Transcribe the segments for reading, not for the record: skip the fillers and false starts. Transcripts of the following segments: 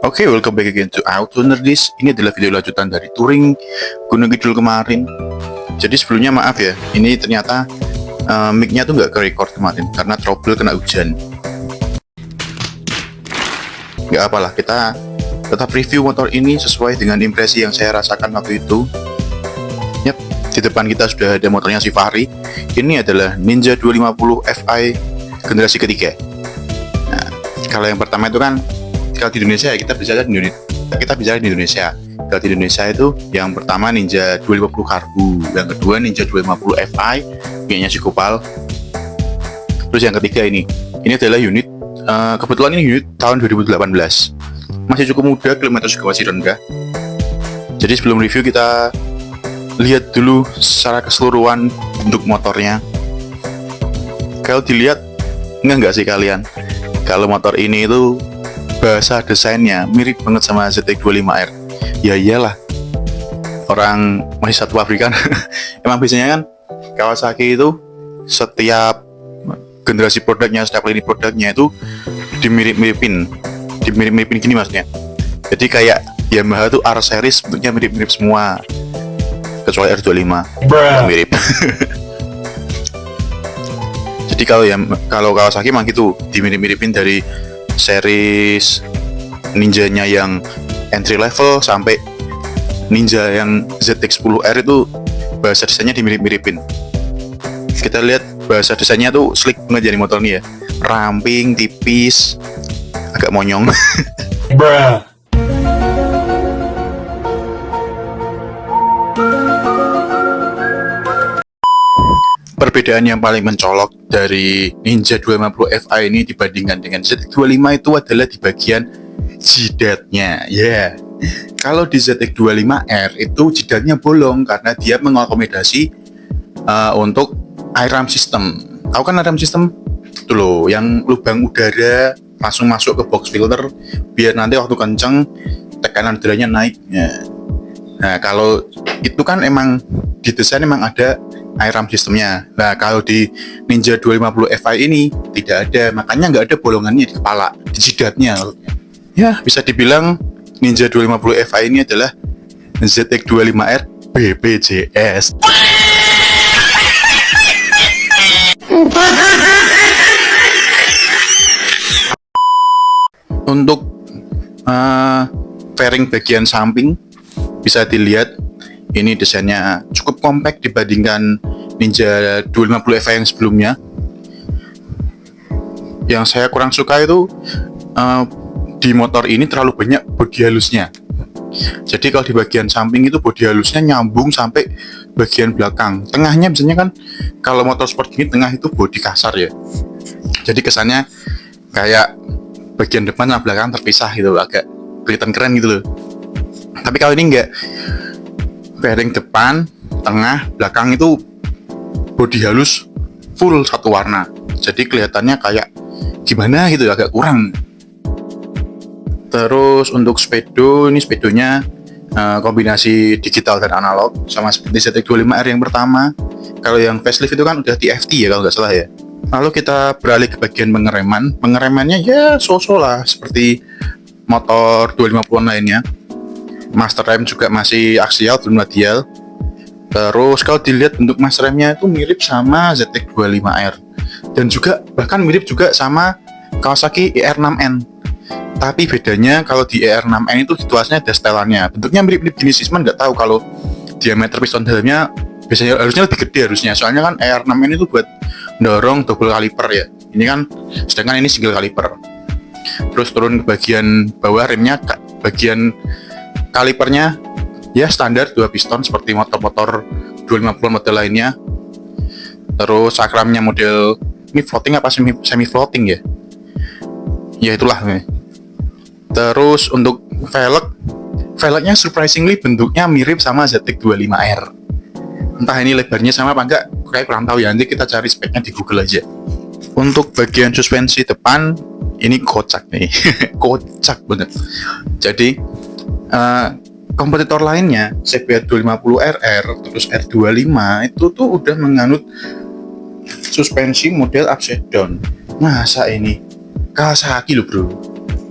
Oke, welcome back again to Auto Nerdist. Ini adalah video lanjutan dari touring Gunung Kidul kemarin. Jadi sebelumnya maaf ya, ini ternyata mic-nya tuh nggak ke-record kemarin karena trouble kena hujan. Nggak apalah, kita tetap review motor ini sesuai dengan impresi yang saya rasakan waktu itu. Yap, di depan kita sudah ada motornya si Fahri. Ini adalah Ninja 250 Fi generasi ketiga. Nah, kalau yang pertama itu kan, kalau di Indonesia ya kita bicara di Indonesia. Kalau di Indonesia itu yang pertama Ninja 250 Karbu, yang kedua Ninja 250 Fi punyanya si Gopal. Terus yang ketiga ini adalah unit kebetulan ini unit tahun 2018. Masih cukup muda, kilometer juga masih rendah. Jadi sebelum review kita lihat dulu secara keseluruhan bentuk motornya. Kalau dilihat enggak sih kalian? Kalau motor ini itu bahasa desainnya mirip banget sama ZX25R. Ya iyalah, orang masih satu pabrik kan. Emang biasanya kan Kawasaki itu setiap generasi produknya, setiap lini produknya itu dimirip-miripin gini maksudnya. Jadi kayak Yamaha tuh R series bentuknya mirip-mirip semua kecuali R25 mirip. Jadi kalau Kawasaki emang gitu, dimirip-miripin dari series Ninjanya yang entry level sampai Ninja yang ZX10R itu bahasa desainnya dimirip-miripin. Kita lihat bahasa desainnya tuh slick banget jadi motor ini ya, ramping, tipis, agak monyong. Perbedaan yang paling mencolok dari Ninja 250 Fi ini dibandingkan dengan ZX25 itu adalah di bagian jidatnya. Ya, kalau di ZX25R itu jidatnya bolong karena dia mengakomodasi untuk air ram system. Tahu kan air ram system? Itu loh, yang lubang udara langsung masuk ke box filter biar nanti waktu kenceng tekanan udaranya naik. Nah, kalau itu kan emang didesain emang ada air ram sistemnya. Nah, kalau di Ninja 250 Fi ini tidak ada, makanya nggak ada bolongannya di kepala, di jidatnya. Ya, bisa dibilang Ninja 250 Fi ini adalah ZX25R BPJS. Untuk fairing bagian samping bisa dilihat ini desainnya cukup compact dibandingkan Ninja 250 Fi yang sebelumnya. Yang saya kurang suka itu di motor ini terlalu banyak bodi halusnya. Jadi kalau di bagian samping itu bodi halusnya nyambung sampai bagian belakang. Tengahnya biasanya kan kalau motor sport gini tengah itu bodi kasar ya. Jadi kesannya kayak bagian depan sama belakang terpisah gitu, agak kelihatan keren gitu loh. Tapi kalau ini enggak. Fairing depan, tengah, belakang itu bodi halus full satu warna. Jadi kelihatannya kayak gimana gitu, agak kurang. Terus untuk speedo, ini speedonya kombinasi digital dan analog sama seperti ZX25R yang pertama. Kalau yang facelift itu kan udah TFT ya kalau nggak salah ya. Lalu kita beralih ke bagian pengereman. Pengeremannya ya so-so lah seperti motor 250 lainnya. Master rem juga masih aksial, belum radial. Terus kalau dilihat bentuk master remnya itu mirip sama ZX25R dan juga bahkan mirip juga sama Kawasaki ER6N. Tapi bedanya kalau di ER6N itu situasinya ada setelannya, bentuknya mirip-mirip gini sih, cuman nggak tahu kalau diameter piston dalamnya biasanya harusnya lebih gede harusnya. Soalnya kan ER6N itu buat dorong double kaliper ya. Ini kan sedangkan ini single kaliper. Terus turun ke bagian bawah remnya, bagian kalipernya ya standar 2 piston seperti motor-motor 250 model lainnya. Terus sakramnya model ini floating apa semi floating ya? Ya itulah. Terus untuk velgnya surprisingly bentuknya mirip sama ZX25R. Entah ini lebarnya sama apa enggak, kayak kurang tahu ya. Nanti kita cari speknya di Google aja. Untuk bagian suspensi depan ini kocak nih. Kocak banget. Jadi kompetitor lainnya CBR 250RR terus R25 itu tuh udah menganut suspensi model upside down. Masa ini Kawasaki loh bro,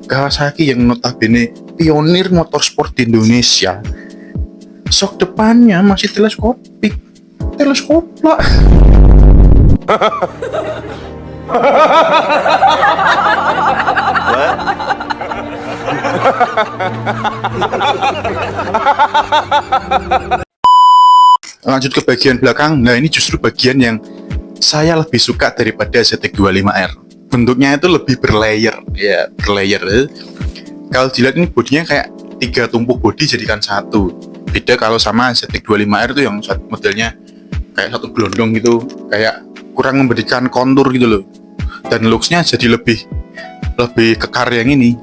Kawasaki yang notabene pionir motorsport di Indonesia. Sok depannya masih teleskopik. Teleskop lah. Lanjut ke bagian belakang. Nah, ini justru bagian yang saya lebih suka daripada ZX25R. Bentuknya itu lebih berlayer, ya, berlayer. Kalau dilihat ini bodinya kayak 3 tumpuk bodi jadikan satu. Beda kalau sama ZX25R itu yang modelnya kayak satu gelondong gitu, kayak kurang memberikan kontur gitu loh. Dan looks-nya jadi lebih kekar yang ini.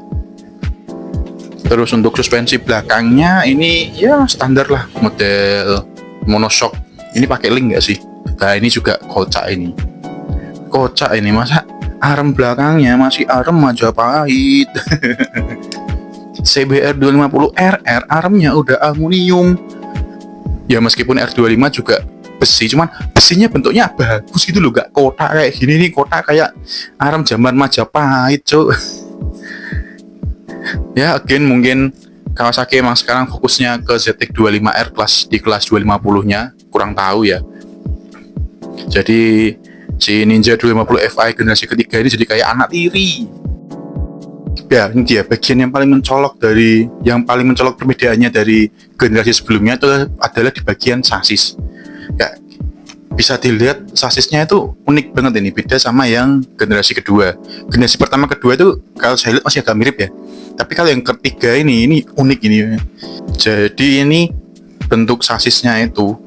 Terus untuk suspensi belakangnya ini ya standar lah, model monoshock. Ini pakai link nggak sih? Nah, ini juga kocak ini. Kocak ini, masa arem belakangnya masih arem Majapahit. CBR 250 RR aremnya udah aluminium. Ya meskipun R25 juga besi, cuman besinya bentuknya bagus gitu loh, gak kotak kayak gini nih, kotak kayak arem zaman Majapahit, cuk. Ya, again mungkin Kawasaki emang sekarang fokusnya ke ZX25R di kelas 250-nya, kurang tahu ya. Jadi si Ninja 250 Fi generasi ketiga ini jadi kayak anak tiri. Ya, ini dia bagian yang paling mencolok perbedaannya dari generasi sebelumnya itu adalah di bagian sasis. Ya, bisa dilihat sasisnya itu unik banget ini, beda sama yang generasi kedua. Generasi pertama kedua itu kalau saya lihat masih agak mirip ya. Tapi kalau yang ketiga ini unik ini. Jadi ini bentuk sasisnya itu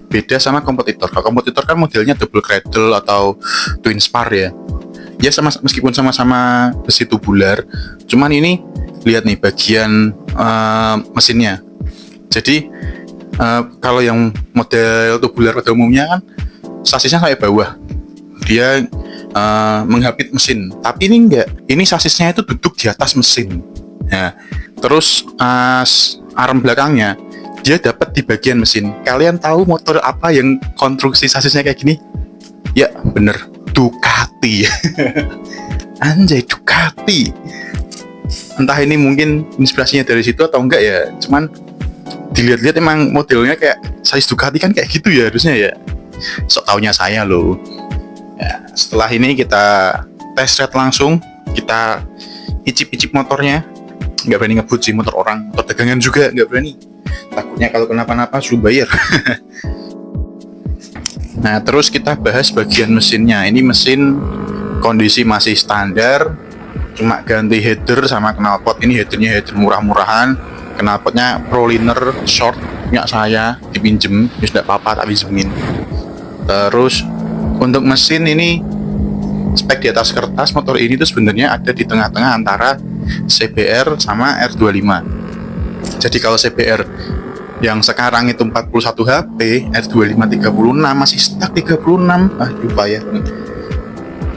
beda sama kompetitor. Kalau kompetitor kan modelnya double cradle atau twin spar ya. Ya meskipun sama-sama besi tubular, cuman ini lihat nih bagian mesinnya. Jadi kalau yang model tubular pada umumnya kan sasisnya sampai bawah, dia menghapit mesin. Tapi ini enggak, ini sasisnya itu duduk di atas mesin. Nah, terus arm belakangnya dia dapat di bagian mesin. Kalian tahu motor apa yang konstruksi sasisnya kayak gini? Ya bener, Ducati. Anjay, Ducati. Entah ini mungkin inspirasinya dari situ atau enggak ya, cuman dilihat-lihat emang modelnya kayak sasis Ducati kan kayak gitu ya harusnya ya. Sok taunya saya loh. Ya, setelah ini kita test ride langsung, kita icip-icip motornya. Nggak berani ngebut sih motor orang, motor dagangan juga nggak berani. Takutnya kalau kenapa-napa suruh bayar. Nah, terus kita bahas bagian mesinnya. Ini mesin kondisi masih standar, cuma ganti header sama knalpot. Ini header murah-murahan, knalpotnya Proliner short punya saya, dipinjem, ya sudah apa-apa tak pinjemin. Terus untuk mesin ini spek di atas kertas, motor ini tuh sebenarnya ada di tengah-tengah antara CBR sama R25. Jadi kalau CBR yang sekarang itu 41 HP, R25 36, masih stuck 36. Lupa ya.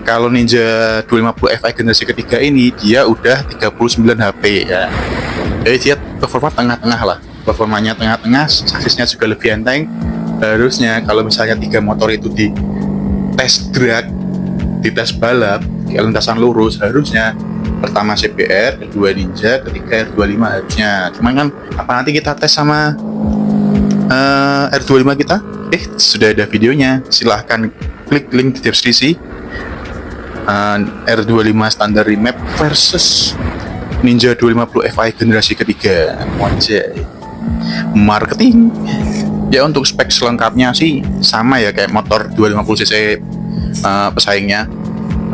Kalau Ninja 250 Fi generasi ketiga ini dia udah 39 HP ya. Jadi dia performa tengah-tengah lah. Performanya tengah-tengah, sasisnya juga lebih enteng. Harusnya kalau misalnya 3 motor itu di tes drag, di tes balap, di lintasan lurus, harusnya pertama CBR, kedua Ninja, ketiga R25 harusnya. Cuman kan apa nanti kita tes sama R25 kita? Sudah ada videonya, silahkan klik link di deskripsi. R25 standar remap versus Ninja 250 Fi generasi ketiga. Wajah marketing. Ya untuk spek selengkapnya sih sama ya kayak motor 250cc pesaingnya.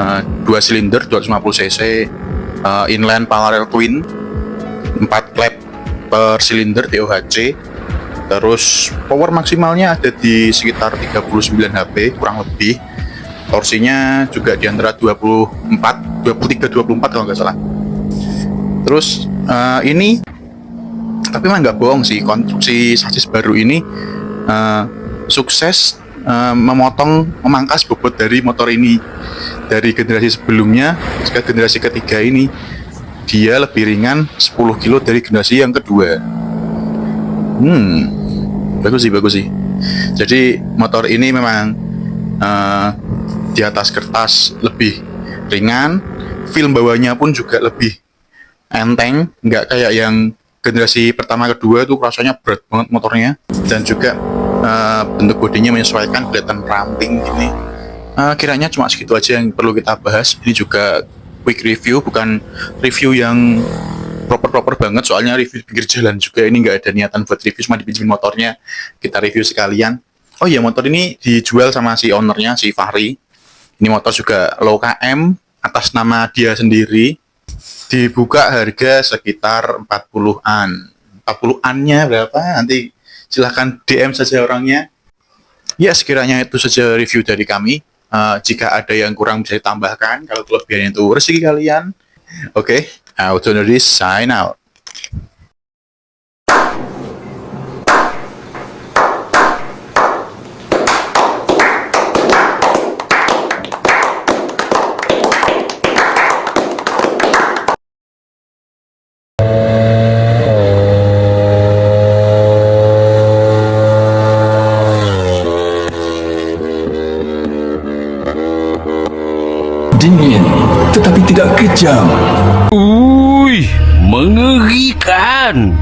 2 silinder 250cc, inline parallel twin, 4 klep per silinder TOHC. Terus power maksimalnya ada di sekitar 39 HP kurang lebih. Torsinya juga di antara 23-24 kalau nggak salah. Terus ini tapi mah nggak bohong sih, konstruksi sasis baru ini sukses memangkas bobot dari motor ini. Dari generasi sebelumnya ke generasi ketiga ini dia lebih ringan 10 kilo dari generasi yang kedua. Bagus sih. Jadi motor ini memang di atas kertas lebih ringan, film bawahnya pun juga lebih enteng, nggak kayak yang generasi pertama kedua tuh rasanya berat banget motornya, dan juga bentuk bodinya menyesuaikan, kelihatan ramping gini. Kiranya cuma segitu aja yang perlu kita bahas. Ini juga quick review, bukan review yang proper banget, soalnya review pinggir jalan juga. Ini nggak ada niatan buat review, cuma dipinjemin motornya, kita review sekalian. Oh iya, motor ini dijual sama si ownernya, si Fahri. Ini motor juga low KM, atas nama dia sendiri. Dibuka harga sekitar 40-an. 40-annya berapa? Nanti silahkan DM saja orangnya. Ya, sekiranya itu saja review dari kami. Jika ada yang kurang bisa ditambahkan, kalau kelebihannya itu rezeki kalian. Oke, Autonoris sign out. Dingin, tetapi tidak kejam. Mengerikan.